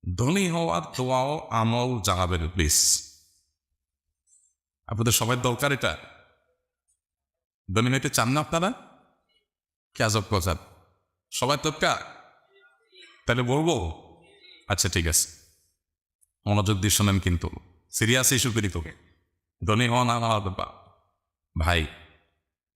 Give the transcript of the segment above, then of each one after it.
ধনী হওয়ার দোয়াও আমল জানাবেন প্লিজ। আপনাদের সবাই দরকার এটা। ধনী হইতে চান না আপনারা? কি আজব কথা, সবাই দরকার? তাহলে বলবো? আচ্ছা ঠিক আছে, মনোযোগ দিয়ে শোনেন কিন্তু, সিরিয়াস ইস্যু করি তোকে। ধনী হওয়া না হওয়ার ব্যাপার ভাই,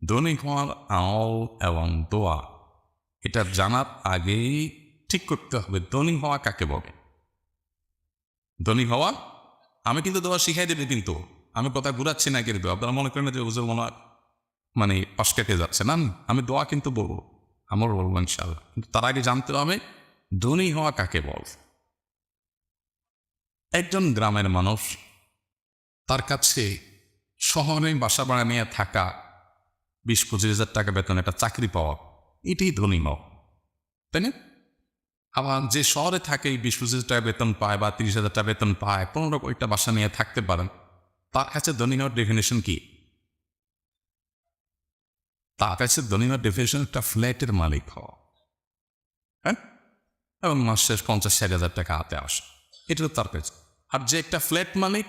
ধনী হওয়ার আমল এবং দোয়া এটা জানার আগেই ঠিক করতে হবে ধনী হওয়া কাকে বলে। ধনী হওয়া, আমি কিন্তু দোয়া শিখাই দেবে, কিন্তু আমি কথা ঘুরাচ্ছি না, কিন্তু আপনারা মনে করেন যে হুজুর মনে মানে পাশ কেটে যাচ্ছে না, আমি দোয়া কিন্তু বলবো, আমার বলবো ইনশাআল্লাহ, কিন্তু তার আগে জানতে হবে ধনী হওয়া কাকে বল। একজন গ্রামের মানুষ, তার কাছে শহরে বাসা ভাড়া নিয়ে থাকা, 20-25 হাজার টাকা বেতন একটা চাকরি পাওয়া, এটাই ধনী হওয়া, তাই না? আবার যে শহরে থাকে 20-25 হাজার টাকা বেতন পায় বা 30 হাজার টাকা বেতন পায়, 15 একটা বাসা নিয়ে থাকতে পারেন, তার কাছে ধনী হওয়ার ডেফিনেশন কি? তার কাছে ধনী হওয়ার ডেফিনেশন একটা ফ্ল্যাটের মালিক হওয়া, হ্যাঁ, এবং মাস শেষ 50-60 হাজার টাকা হাতে আসে, এটা তো তার কাছে। আর যে একটা ফ্ল্যাট মালিক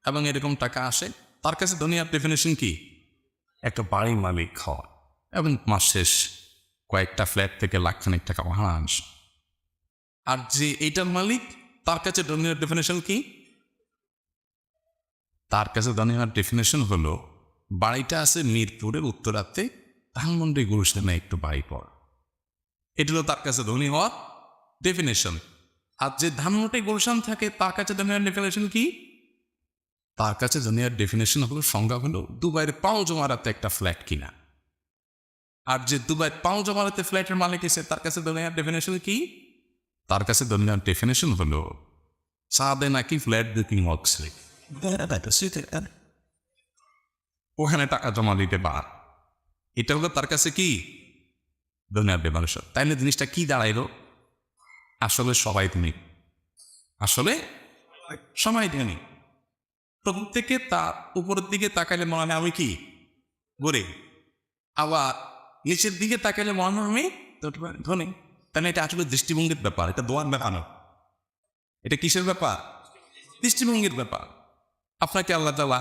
এবং এরকম টাকা আসে, তার কাছে ধনী হওয়ার ডেফিনেশন কি? একটা বাড়ির মালিক হওয়া এবং মাস শেষ কয়েকটা ফ্ল্যাট থেকে লাখখানিক টাকা ভাড়া আসে। আর যে এইটার মালিক, তার কাছে ধনী হওয়ার ডেফিনেশন কি? তার কাছে ধনী হওয়ার ডেফিনেশন হলো বাড়িটা আছে মিরপুরের উত্তরাতে, ধানমন্ডি গুলশানে একটু বাড়ি পর, এটা হলো তার কাছে ধনী হওয়ার ডেফিনেশন। আর যে ধানমন্ডি গুলশান থাকে, তার কাছে ধনী হওয়ার ডেফিনেশন কি? তার কাছে ধনী হওয়ার ডেফিনেশন হলো, সংজ্ঞা হলো দুবাইয়ের পাঁচজমারাতে একটা ফ্ল্যাট কিনা। আর যে দুবাই পাঁচজমারাতে ফ্ল্যাটের মালিক এসে, তার কাছে ধনী হওয়ার ডেফিনেশন কি? তার কাছে ধনী হওয়ার ডেফিনেশন হলো চাঁদে নাকি ফ্ল্যাট বুকিং হচ্ছে, ওখানে টাকা জমা দিতে পার, এটা হলো তার কাছে কি? ধনী হওয়ার ডেফিনেশন। তাইলে জিনিসটা কি দাঁড়াইলো? আসলে সবাই ধনী, আসলে সবাই ধনী। প্রত্যেকে তার উপরের দিকে তাকাইলে মনে হয় আমি কি গরিব, আবার নিচের দিকে তাকাইলে মনে হয় আমি ধনী। তাহলে এটা আসলে দৃষ্টিভঙ্গির ব্যাপার, এটা দোয়ার ব্যাপার না। এটা কিসের ব্যাপার? দৃষ্টিভঙ্গির ব্যাপার। আপনাকে আল্লাহ তাআলা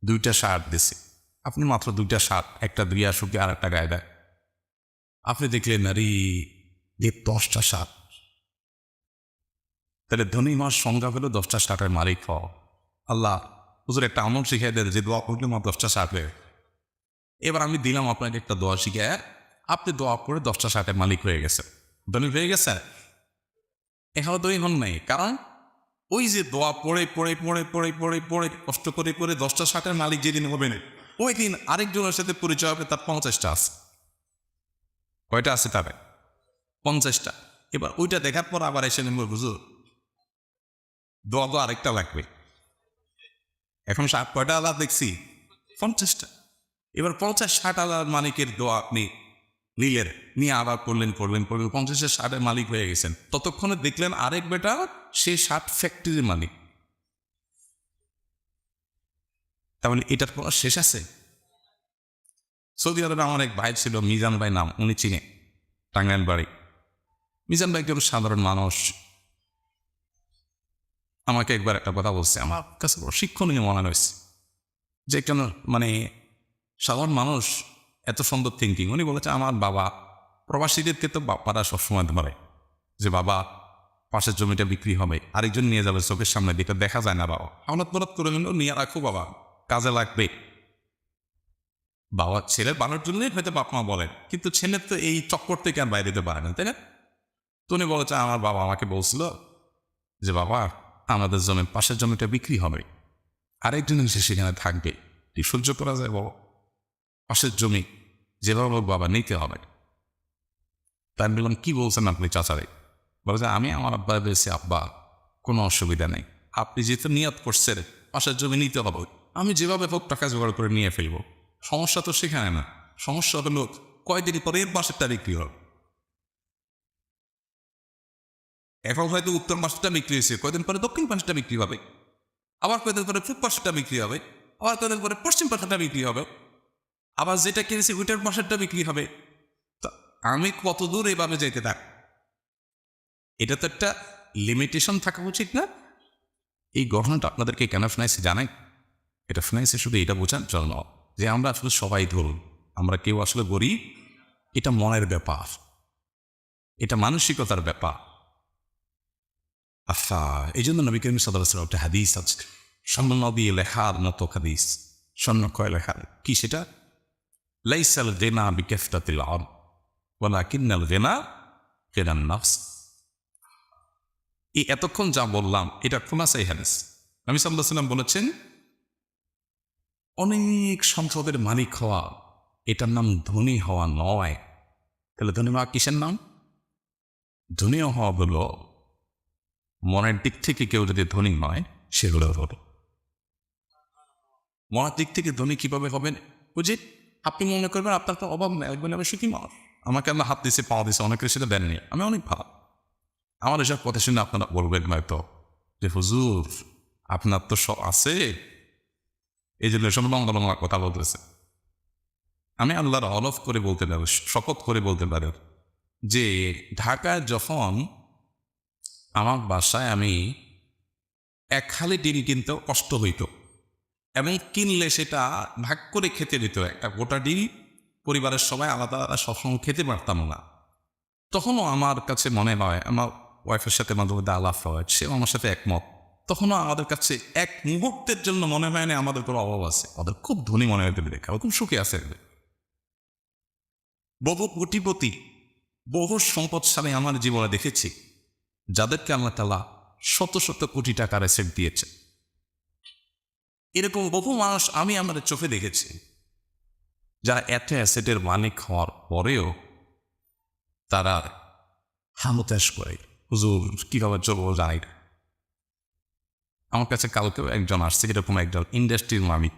2টা শার্ট দিছে, আপনি মাত্র 2টা শার্ট, একটা দুইয়া শুকিয়ে আর একটা গায়ে দেয়, আপনি দেখলেন আরে যে 10টা শার্ট। তাহলে ধনী হওয়ার সংজ্ঞা হলো 10টা শার্টের মালিক হওয়া। আল্লাহ হুজুর একটা আমল শিখাই দেয় যে দোয়া করলে আমার 10টা শার্ট হয়ে। এবার আমি দিলাম আপনাকে একটা দোয়া শিখে, আপনি দোয়া করে 10টা শার্টের মালিক হয়ে গেছে, ধনী হয়ে গেছে। এখানে ধনী হন নাই, কারণ ওই যে দোয়া পড়ে পড়ে পড়ে পড়ে পড়ে পড়ে কষ্ট করে করে 10টা শার্টের মালিক যেদিন হবে না, ওই দিন আরেকজনের সাথে পরিচয় হবে, তার 50টা আছে। কয়টা আছে তার? 50টা। এবার ওইটা দেখার পর আবার এসে নেব, বুঝো দোয়া তো আরেকটা লাগবে। এখন শার্ট কয়টা আলাদা দেখছি? 50টা। এবার 50-60 আলাদা মালিকের দোয়া আপনি নিলেন, নিয়ে আবার পড়লেন পড়লেন পড়লেন, 50-এর শার্টের মালিক হয়ে গেছেন। ততক্ষণে দেখলেন আরেক বেটা সে শার্ট ফ্যাক্টরির মালিক। তাহলে এটার কোনো শেষ আছে? সৌদি আরবে আমার এক ভাই ছিল, মিজান ভাই নাম, উনি চিনে, টাঙ্গাইল বাড়ি। মিজান ভাই একজন সাধারণ মানুষ। আমাকে একবার একটা কথা বলছে, আমার কাছে বড় শিক্ষণীয় মনে হয়েছে, যে একজন মানে সাধারণ মানুষ এত সুন্দর থিঙ্কিং। উনি বলেছে আমার বাবা, প্রবাসীদেরকে তো বাপারা সবসময় ধরে যে বাবা পাশের জমিটা বিক্রি হবে, আরেকজন নিয়ে যাবে চোখের সামনে, যেটা দেখা যায় না, বাবা হঠাৎ মরত করে নিল, নিয়ে রাখো বাবা, কাজে লাগবে। বাবা ছেলে বানার জন্যই হয়তো বাপ মা বলেন, কিন্তু ছেলের তো এই চক্কর থেকে আর বাইরে যেতে পারে না, তাই না? তো উনি বলেছে আমার বাবা আমাকে বলছিল যে বাবা আমাদের জমি, পাশের জমিটা বিক্রি হবে, আরেকজন এসে সেখানে থাকবে, কি সহ্য করা যায় বাবা? পাশের জমি যেভাবে হোক বাবা নিতে হবে। তাই আমি বললাম কি বলছেন আপনি চাচারে? বলে যে আমি আমার আব্বা বলেছি আব্বা কোনো অসুবিধা নেই, আপনি যেহেতু নিয়ত করছেন পাশের জমি নিতে হবে, আমি যেভাবে হোক টাকা জোগাড় করে নিয়ে ফেলবো। সমস্যা তো সেখানে না, সমস্যা হলো কয়দিন পরে এর পাশেরটা বিক্রি হবে। এখন হয়তো উত্তর পাশেরটা বিক্রি হয়েছে, কয়দিন পরে দক্ষিণ পাশেরটা বিক্রি হবে, আবার কয়দিন পরে পূর্ব পাশেরটা বিক্রি হবে, আবার কয়দিন পরে পশ্চিম পাশেরটা বিক্রি হবে, আবার যেটা কিনেছি ওইটার পাশেরটা বিক্রি হবে। তা আমি কত দূর এইভাবে যেতে থাক? এটা তো একটা লিমিটেশন থাকা উচিত না? এই ঘটনাটা আপনাদেরকে কেন শোনাইছে জানেন? এটা শোনাইছে শুধু এটা বোঝার জন্য যে আমরা আসলে সবাই ধরুন, আমরা কেউ আসলে গরিব। এটা মনের ব্যাপার, এটা মানসিকতার ব্যাপার। আচ্ছা, এই জন্য নবী করিম সাল্লাল্লাহু আলাইহি ওয়াসাল্লাম একটা হাদিস আছে, স্বর্ণ নবী লেখার মতো হাদিস, স্বর্ণ কয় লেখা, কি সেটা? লাইসাল গিনা বিকাসরাতিল আমল ওয়ালাকিন্নাল গিনা গিনান নাফস। এই এতক্ষণ যা বললাম এটা খুলাসাই হাদিস। নবী সাল্লাল্লাহু আলাইহি ওয়াসাল্লাম বলেছেন, অনেক সম্পদের মালিক হওয়া এটার নাম ধনী হওয়া নয়। তাহলে ধনী হওয়া কিসের নাম? ধনী হওয়া হলো মনের দিক থেকে কেউ যদি ধনী নয় সেগুলো হবে। মনের দিক থেকে ধনী কিভাবে হবেন? বুঝি আপনি মনে করবেন আপনার তো অভাব নেই, বলে আমি সুখী মানুষ, আমাকে আমরা হাত দিচ্ছে পাওয়া দিচ্ছে, অনেকের সেটা দেননি, আমি অনেক ভালো। আমার এসব কথা শুনে আপনারা বলবেন হয়তো যে হুজুর আপনার তো সব আছে, এই জন্য সব লম্বা লম্বা কথা বলতেছে। আমি আল্লাহর হলফ করে বলতে পারি, শপথ করে বলতে পারি যে ঢাকায় যখন আমার বাসায় আমি এক খালি ডিম কিনতে কষ্ট হইত, এবং কিনলে সেটা ভাগ করে খেতে দিত, একটা গোটা ডিম পরিবারের সবাই আলাদা আলাদা সবসময় খেতে পারতাম না। তখনও আমার কাছে মনে হয়, আমার ওয়াইফের সাথে মাঝে মধ্যে আলাপ হয়, সেও আমার সাথে একমত, তখনও আমাদের কাছে এক মুহূর্তের জন্য মনে হয় না আমাদের কোনো অভাব আছে, ওদের খুব ধনী মনে হতে দেখা, খুব সুখে আছে। বহু কোটিপতি, বহু সম্পদশালী আমার জীবনে দেখেছি যাদেরকে আল্লাহ তাআলা শত শত কোটি টাকার অ্যাসেট দিয়েছে। এরকম বহু মানুষ আমি আমাদের চোখে দেখেছি যারা এত অ্যাসেটের মালিক হওয়ার পরেও তারা হামতাস করে, হুজুর কীভাবে চলবো জানি না। আমার কাছে কালকেও একজন আসছে, এরকম একজন ইন্ডাস্ট্রির মালিক,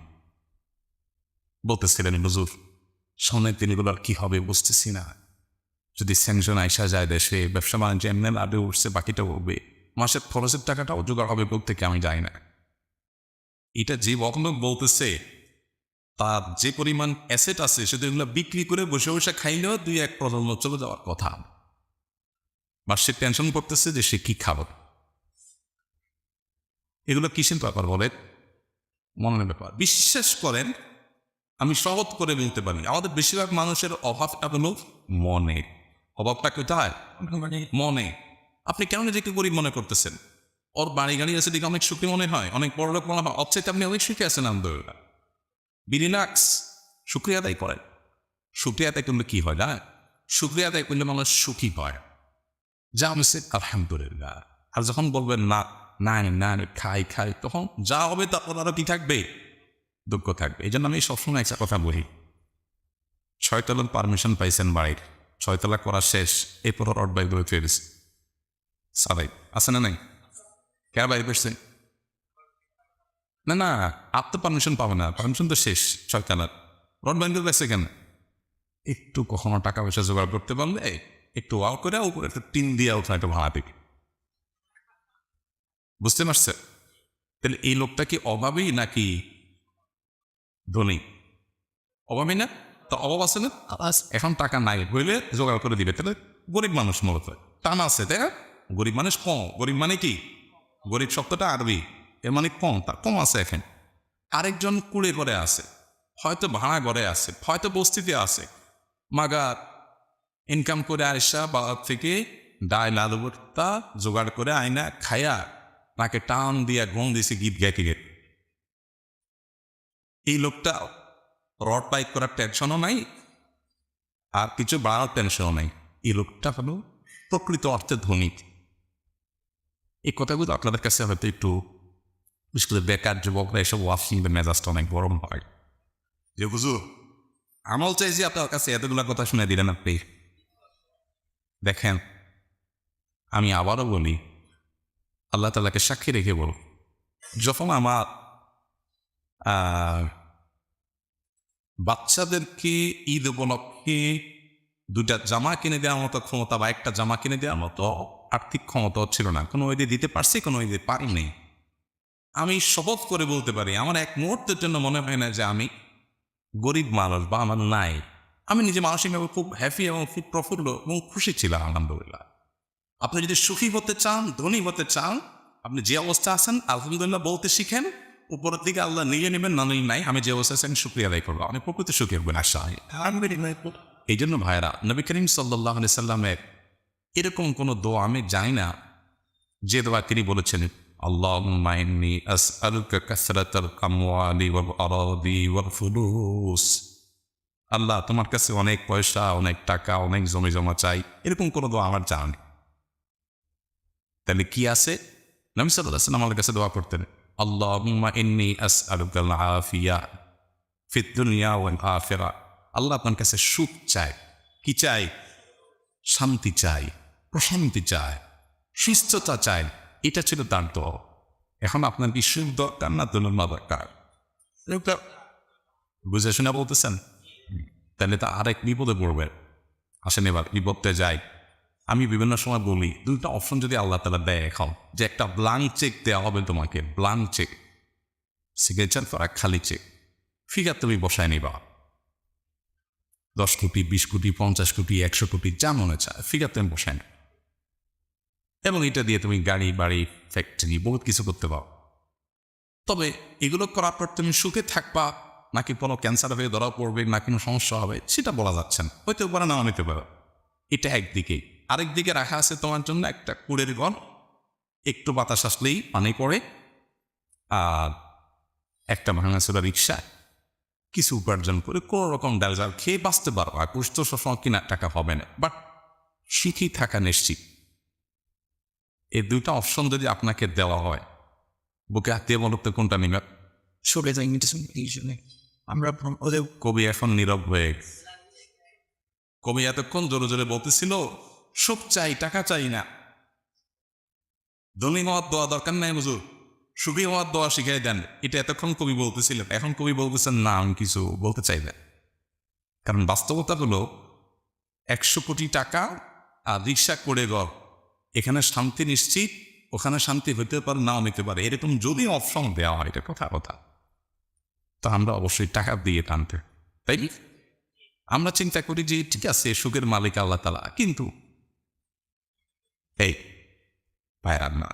বলতেছিলেন হুজুর সামনের দিনগুলোর কী হবে বুঝতেছি না, যদি স্যাংশন আইসা যায় দেশে, ব্যবসা বাণিজ্য এমনি লাভে উঠছে, বাকিটা হবে, মাসের খরচের টাকাটাও জোগাড় হবে থেকে আমি যাই না। এটা যে বকলক বলতেছে তার যে পরিমাণ অ্যাসেট আছে সেগুলো বিক্রি করে বসে বসে খাইলেও 2-1 প্রজন্ম চলে যাওয়ার কথা, বা সে টেনশন করতেছে যে সে কি খাবে। এগুলো কিসের ব্যাপার বলে? মনের ব্যাপার। বিশ্বাস করেন, আমি শপথ করে বলতে পারি আমাদের বেশিরভাগ মানুষের অভাবটা হলো মনে। অভাবটা কোথায়? মনে। আপনি কেন নিজেকে গরিব মনে করতেছেন? ওর বাড়ি গাড়ি আছে দিকে অনেক সুখী মনে হয়, অনেক বড় লোক মনে হয়, অবচেয়ে আপনি অনেক সুখী আছেন। আলহামদুলিল্লাহ, বিরিলাক্স, শুক্রিয়া আদায় করেন। শুক্রিয়া আদায় করলে কি হয় না? শুক্রিয়া আদায় করলে মানুষ সুখী হয়, যা আমি আলহামদুলিল্লাহ। আর যখন বলবেন না না না খাই খাই, তখন যা হবে তারপর আরো কি থাকবে? দুঃখ থাকবে। এই জন্য আমি সবসময় একটা কথা বলি, 6 তলার পারমিশন পাইছেন বাড়ির, 6 তলা করা শেষ, এরপর রড বাইক ধরে ফেরেছে সাদাই আছে না নাই? কে বাইরে পেয়েছেন? না না, আপনি পারমিশন পাবে না, পারমিশন তো শেষ 6 তলার। রড বাইক পেয়েছে কেন? একটু কখনো টাকা পয়সা জোগাড় করতে পারলে একটু ওয়াও করে উপরে একটা টিন দিয়ে ওঠা একটা ভাড়া দিবে। বুঝতে পারছে? তাহলে এই লোকটা কি অভাবী নাকি ধনী? অভাবী না? তো অভাব আছে না? এখন টাকা নাই হইলে জোগাড় করে দিবে, তাহলে গরিব মানুষ মূলত টান আছে, তাই না? গরিব মানুষ কম। গরিব মানে কি? গরিব শব্দটা আরবি, এর মানে কম, তার কম আছে এখন। আরেকজন কুড়ে ঘরে আছে, হয়তো ভাড়া ঘরে আছে, হয়তো বস্তিতে আছে, মাগার ইনকাম করে আয়সা বাবার থেকে ডাল আলু ভর্তা জোগাড় করে আয়না খায়া তাকে টান দিয়া ঘুম দিছে গীত গাইতে গেতে। এই লোকটা রড বাইক করার টেনশনও নাই, আর কিছু বাড়ার টেনশনও নাই। এই লোকটা হলো প্রকৃত অর্থে ধনী। এই কথাগুলো আপনাদের কাছে হয়তো একটু, বিশেষ করে বেকার যুবকরা এসব ওয়াফ শুনবে মেজাজটা অনেক গরম হয় যে হুজুর আমল চাইছি, আপনার কাছে এতগুলো কথা শুনে দিলেন আপনি। দেখেন, আমি আবারও বলি, আল্লাহ তাআলাকে সাক্ষী রেখে বল, যখন আমার বাচ্চাদেরকে ঈদ উপলক্ষে 2টা জামা কিনে দেওয়ার মতো ক্ষমতা বা একটা জামা কিনে দেওয়ার মতো আর্থিক ক্ষমতা ছিল না, কোনো ঈদে দিতে পারছি, কোনো ঈদে পারিনি, আমি শপথ করে বলতে পারি আমার এক মুহূর্তের জন্য মনে হয় না যে আমি গরিব মানুষ বা আমার নাই। আমি নিজে মানসিকভাবে খুব হ্যাপি এবং খুব প্রফুল্ল এবং খুশি ছিলাম, আলহামদুলিল্লাহ। আপনি যদি সুখী হতে চান, ধনী হতে চান, আপনি যে অবস্থা আছেন আলহামদুলিল্লাহ বলতে শিখেন। উপরের দিকে আল্লাহ নিয়ে নেবেন, না নিয়ে নাই, আমি যে অবস্থা আছেন শুক্রিয়া আদায় করবো, আপনি প্রকৃতি সুখী হবেন। আশা এই জন্য ভাইরা, নবী করিম সাল্লাল্লাহু আলাইহি সাল্লামের এরকম কোনো দোয়া আমি জানি না যে দোয়া তিনি বলেছেন, আল্লাহুম্মা ইন্নী আসআলুকা কাসরাতাল আমওয়ালি ওয়াল আরাদি ওয়াল ফুলুস। আল্লাহ, তোমার কাছে অনেক পয়সা, অনেক টাকা, অনেক জমি জমা চাই, এরকম কোনো দোয়া আমার জানা নেই। তাহলে কি আছে? নবী সাল্লাল্লাহু আলাইহি ওয়াসাল্লাম আমার কাছে দোয়া করতেন, আল্লাহুম্মা ইন্নী আসআলুকাল আফিয়া ফিদ দুনিয়া ওয়াল আখিরা। আল্লাহ, আপনার কাছে সুখ চাই। কি চাই? শান্তি চাই, প্রশান্তি চাই, সুস্থতা চাই। এটা ছিল তার দোয়া। এখন আপনার কি সুখ দরকার না দুনিয়া দরকার? বুঝে শুনে বলতেছেন? তাহলে তা আরেক বিপদে পড়বে। আসেন এবার বিপদে যাই। আমি বিভিন্ন সময় বলি, দুইটা অপশন যদি আল্লাহ তাআলা দেয় এখন, যে একটা ব্লাঙ্ক চেক দেওয়া হবে তোমাকে, ব্লাঙ্ক চেক, সিগনেচার করা খালি চেক, ফিগার তুমি বসায় নিবা 10 কোটি, 20 কোটি, 50 কোটি, 100 কোটি, যা মনে চায় ফিগার তুমি বসায় না, এবং এটা দিয়ে তুমি গাড়ি, বাড়ি, ফ্যাক্টরি বহুত কিছু করতে পারো। তবে এগুলো করার পর তুমি সুখে থাকবা নাকি কোনো ক্যান্সার হয়ে ধরা পড়বে, না কোনো সমস্যা হবে, সেটা বলা যাচ্ছে না। হয়তো পারে, না নিতে পারো। এটা একদিকে। আরেকদিকে রাখা আছে তোমার জন্য একটা কুড়ের ঘর, একটু বাতাস আসলেই পানি পড়ে, আর একটা ভাঙাচোরা রিক্সা, কিছু উপার্জন করে কোনো রকম ডাল জাল খেয়ে বাঁচতে পারো। আর কুছ তো সবসময় কিনার টাকা হবে না, বাট সুখী থাকা নিশ্চিত। এই দুইটা অপশন যদি আপনাকে দেওয়া হয়, বুকে হাত দিয়ে বলতে কোনটা নিবে? সরে যাই আমরা ওদের কবি এখন নীরব হয়ে গেছে। কবি এতক্ষণ জোরে জোরে বলতেছিল, সুখ চাই, টাকা চাই না, ধনী হওয়ার দোয়া দরকার নাই হুজুর, সুখী হওয়ার দোয়া শিখাই দেন। এটা এতক্ষণ কবি বলতেছিলেন। এখন কবি বলতেছেন, না আমি কিছু বলতে চাইবেন। কারণ বাস্তবতা হলো 100 কোটি টাকা আর রিক্সা করে ঘর, এখানে শান্তি নিশ্চিত, ওখানে শান্তি হইতে পারে, নাও নিতে পারে। এরকম যদি অপশন দেওয়া হয়, এটা কথা তো আমরা অবশ্যই টাকা দিয়ে টানতে, তাই আমরা চিন্তা করি যে ঠিক আছে, সুখের মালিক আল্লাহ তাআলা, কিন্তু এই পায়রান না।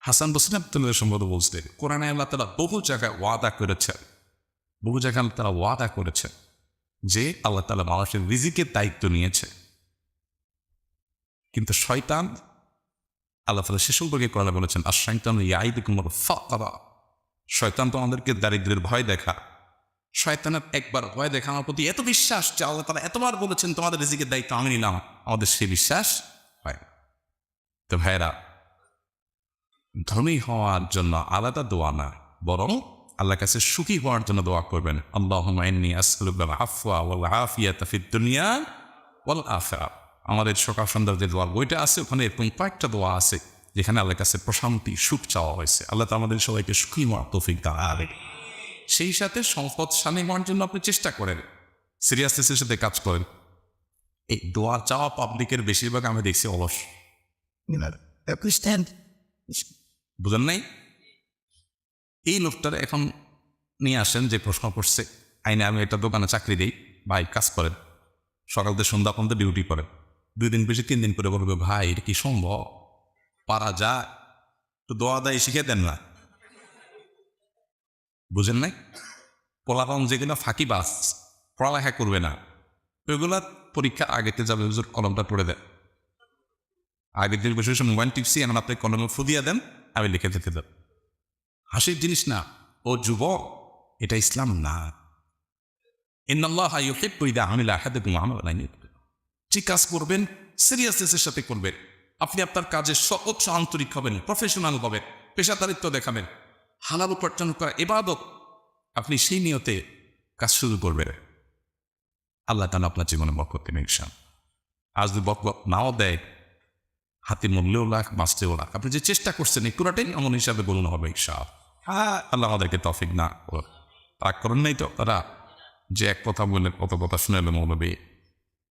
হাসান বসরি আব্দুল্লাহ সম্ভবত বলছিলেন, কোরআনে আল্লাহ তাআলা বহু জায়গায় ওয়াদা করেছেন, বহু জায়গায় আল্লাহ তাআলা ওয়াদা করেছেন যে আল্লাহ তাআলা মানুষের রিজিকের দায়িত্ব নিয়েছে। কিন্তু শয়তান, আল্লাহ তাআলা সে সম্পর্কে কোরআনে বলেছেন, আশ-শাইতানু ইয়াইদুকুমুল ফাকরা। শয়তান তো আমাদেরকে দারিদ্র্যের ভয় দেখা। শয়তানের একবার ভয় দেখানোর প্রতি এত বিশ্বাস যে আল্লাহ তাআলা এতবার বলেছেন তোমাদের রিজিকের দায়িত্ব আমি নিলাম, আমাদের সে বিশ্বাস হয়। তো ভাইরা, ধনী হওয়ার জন্য আলাদা দোয়া না, বরং আল্লাহর কাছে সুখী হওয়ার জন্য দোয়া করবেন। আল্লাহুম্মা ইন্নী আসআলুকাল আফওয়া ওয়াল আফিয়াতা ফিদ দুনিয়া ওয়াল আখিরা। আমাদের সকাল সন্ধ্যার যে দোয়ার বইটা আছে, ওখানে এরকম কয়েকটা দোয়া আছে যেখানে আল্লাহর কাছে প্রশান্তি, সুখ চাওয়া হয়েছে। আল্লাহ তো আমাদের সবাইকে সুখী হওয়ার তৌফিক দান। সেই সাথে সম্পদশালী হওয়ার জন্য আপনি চেষ্টা করেন, সিরিয়াসনেসের সাথে কাজ করেন। এই দোয়া চাওয়া পাবলিকের বেশিরভাগ আমি দেখছি অলস। বুঝেন নাই? এই লোকটার এখন নিয়ে আসেন যে প্রশ্ন করছে, আইনে আমি একটা দোকানে চাকরি দিই, ভাই কাজ করেন, সকাল থেকে সন্ধ্যা পর্যন্ত ডিউটি করেন, 2 দিন বেশি 3 দিন করে বলবে, ভাই এটা কি সম্ভব, পারা যায়, তো দোয়া দায় শিখে দেন না। বুঝেন নাই? পোলাপান যেগুলো ফাঁকিবাজ, পড়ালেখা করবে না, ওইগুলা পরীক্ষা আগেতে যাবে, হুজুর কলমটা পড়ে দেন, আগের দিন বসে বসে মোবাইল টিপসি, এখন আপনি কলমে ফুদিয়া দেন, আমি লিখে যেতে দেন। হাসির জিনিস না, ও যুবক, এটা ইসলাম না। ইন্নাল্লাহা ইউহিব্বু ইযা আমিলা আহাদুকুম আমালান, যে কাজ করবেন সিরিয়াসনেসের সাথে করবেন। আপনি আপনার কাজে সর্বোচ্চ আন্তরিক হবেন, প্রফেশনাল হবেন, পেশাদারিত্ব দেখাবেন, হালাল উপার্জন করা ইবাদত, আপনি সেই নিয়তে কাজ শুরু করবেন। আল্লাহ তাআলা আপনার জীবনে বরকত দিবেন ইনশাআল্লাহ। আজ যদি বরকত নাও দেয়, হাতে মূল্যেও লাখ, মাসতেও লাখ, আপনি যে চেষ্টা করছেন এই পুরাটাই এমন হিসাবে বলুন হবে ইনশাআল্লাহ। আল্লাহ আমাদেরকে তৌফিক না রাগ করেন নাই তো তারা, যে এক কথা বললেন কত কথা শুনে এলো মৌলবী।